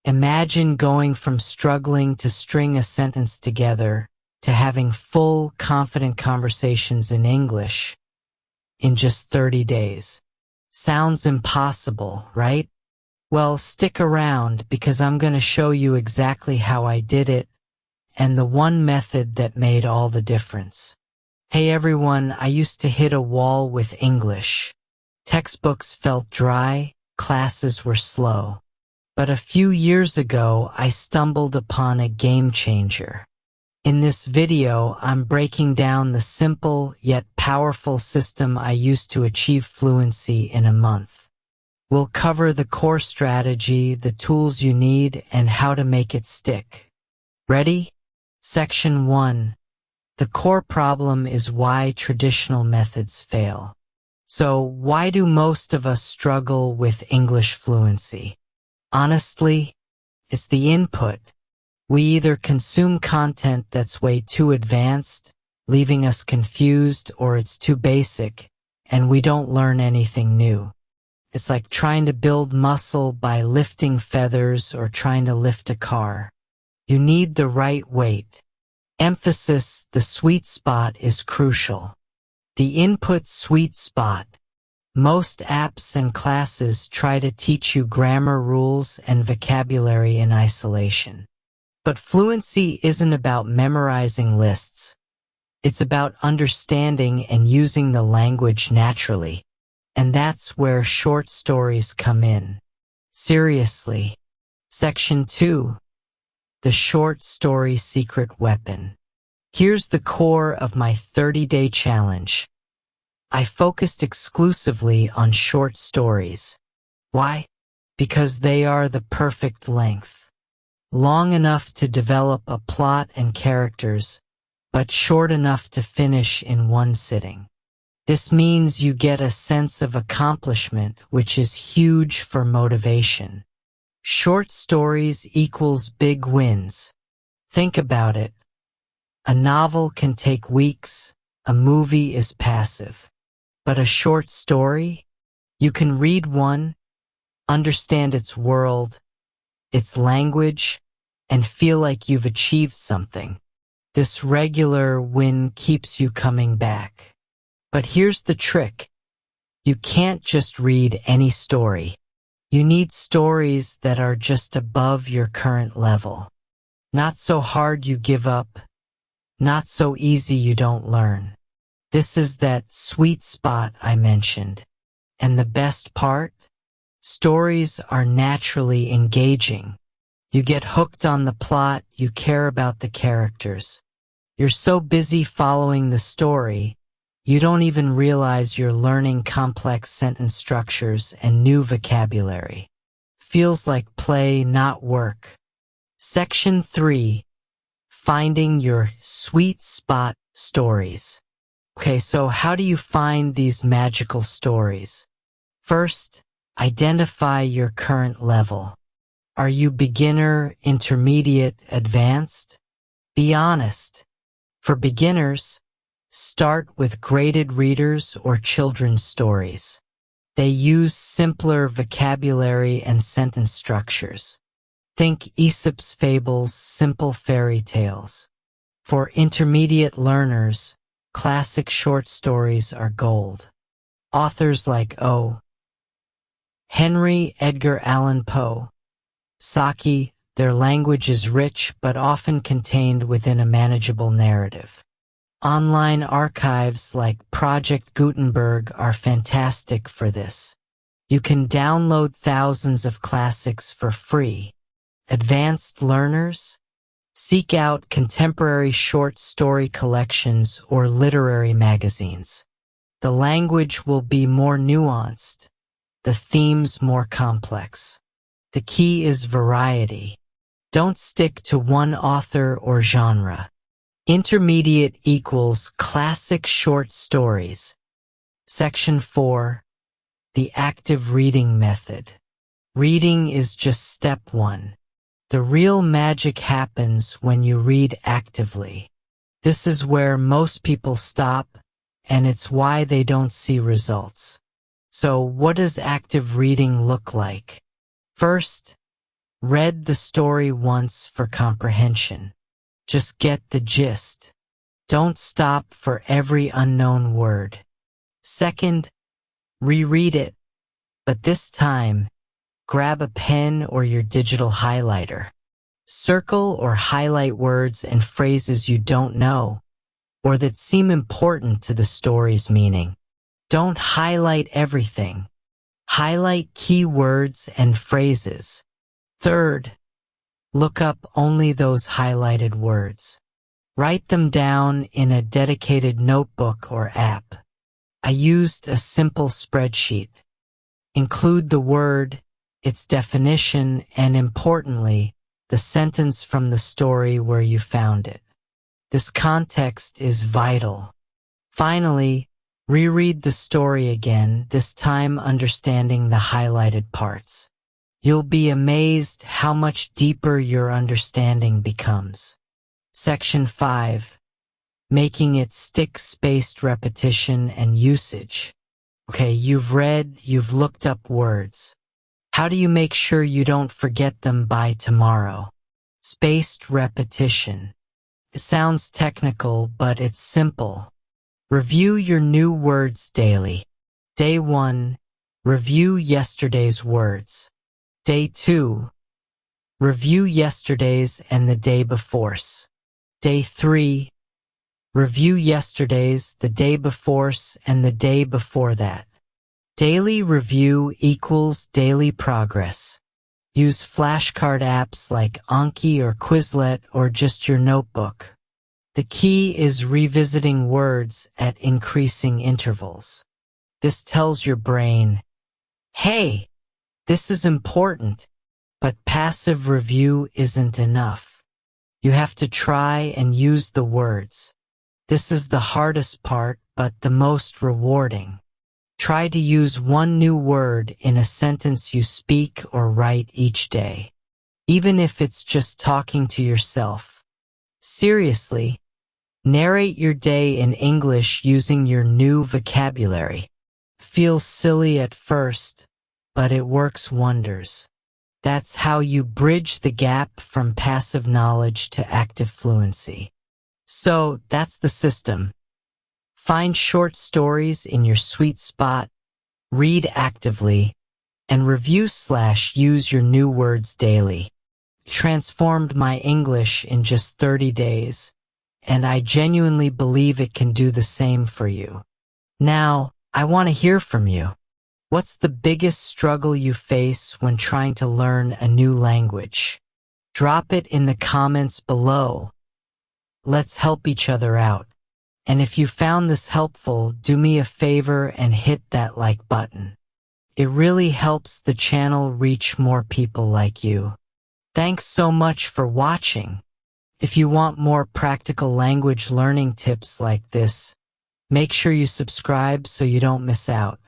Imagine going from struggling to string a sentence together to having full, confident conversations in English in just 30 days. Sounds impossible, right? Well, stick around because I'm going to show you exactly how I did it and the one method that made all the difference. Hey everyone, I used to hit a wall with English. Textbooks felt dry, classes were slow. But a few years ago, I stumbled upon a game changer. In this video, I'm breaking down the simple yet powerful system I used to achieve fluency in a month. We'll cover the core strategy, the tools you need, and how to make it stick. Ready? Section 1. The core problem is why traditional methods fail. So, why do most of us struggle with English fluency? Honestly, it's the input. We either consume content that's way too advanced, leaving us confused, or it's too basic, and we don't learn anything new. It's like trying to build muscle by lifting feathers or trying to lift a car. You need the right weight. Emphasis, the sweet spot, is crucial. The input sweet spot. Most apps and classes try to teach you grammar rules and vocabulary in isolation. But fluency isn't about memorizing lists. It's about understanding and using the language naturally. And that's where short stories come in. Seriously. Section 2. The short story secret weapon. Here's the core of my 30-day challenge. I focused exclusively on short stories. Why? Because they are the perfect length. Long enough to develop a plot and characters, but short enough to finish in one sitting. This means you get a sense of accomplishment, which is huge for motivation. Short stories equals big wins. Think about it. A novel can take weeks, a movie is passive. But a short story? You can read one, understand its world, its language, and feel like you've achieved something. This regular win keeps you coming back. But here's the trick. You can't just read any story. You need stories that are just above your current level. Not so hard you give up, not so easy you don't learn. This is that sweet spot I mentioned. And the best part? Stories are naturally engaging. You get hooked on the plot, you care about the characters. You're so busy following the story, you don't even realize you're learning complex sentence structures and new vocabulary. Feels like play, not work. Section 3. Finding your sweet spot stories. Okay, so how do you find these magical stories? First, identify your current level. Are you beginner, intermediate, advanced? Be honest. For beginners, start with graded readers or children's stories. They use simpler vocabulary and sentence structures. Think Aesop's fables, simple fairy tales. For intermediate learners, classic short stories are gold. Authors like Henry Edgar Allan Poe, Saki, their language is rich but often contained within a manageable narrative. Online archives like Project Gutenberg are fantastic for this. You can download thousands of classics for free. Advanced learners? Seek out contemporary short story collections or literary magazines. The language will be more nuanced, the themes more complex. The key is variety. Don't stick to one author or genre. Intermediate equals classic short stories. Section 4. The active reading method. Reading is just step 1. The real magic happens when you read actively. This is where most people stop, and it's why they don't see results. So, what does active reading look like? First, Read the story once for comprehension. Just get the gist. Don't stop for every unknown word. Second, reread it, but this time, grab a pen or your digital highlighter. Circle or highlight words and phrases you don't know, or that seem important to the story's meaning. Don't highlight everything. Highlight key words and phrases. Third, look up only those highlighted words. Write them down in a dedicated notebook or app. I used a simple spreadsheet. Include the word, its definition, and importantly, the sentence from the story where you found it. This context is vital. Finally, reread the story again, this time understanding the highlighted parts. You'll be amazed how much deeper your understanding becomes. Section 5. Making it stick: spaced repetition and usage. Okay, you've read, you've looked up words. How do you make sure you don't forget them by tomorrow? Spaced repetition. It sounds technical, but it's simple. Review your new words daily. Day 1. Review yesterday's words. Day 2. Review yesterday's and the day before's. Day 3. Review yesterday's, the day before's, and the day before that. Daily review equals daily progress. Use flashcard apps like Anki or Quizlet or just your notebook. The key is revisiting words at increasing intervals. This tells your brain, hey, this is important, but passive review isn't enough. You have to try and use the words. This is the hardest part, but the most rewarding. Try to use one new word in a sentence you speak or write each day, even if it's just talking to yourself. Seriously, narrate your day in English using your new vocabulary. Feels silly at first, but it works wonders. That's how you bridge the gap from passive knowledge to active fluency. So that's the system. Find short stories in your sweet spot, read actively, and review/use your new words daily. Transformed my English in just 30 days, and I genuinely believe it can do the same for you. Now, I want to hear from you. What's the biggest struggle you face when trying to learn a new language? Drop it in the comments below. Let's help each other out. And if you found this helpful, do me a favor and hit that like button. It really helps the channel reach more people like you. Thanks so much for watching. If you want more practical language learning tips like this, make sure you subscribe so you don't miss out.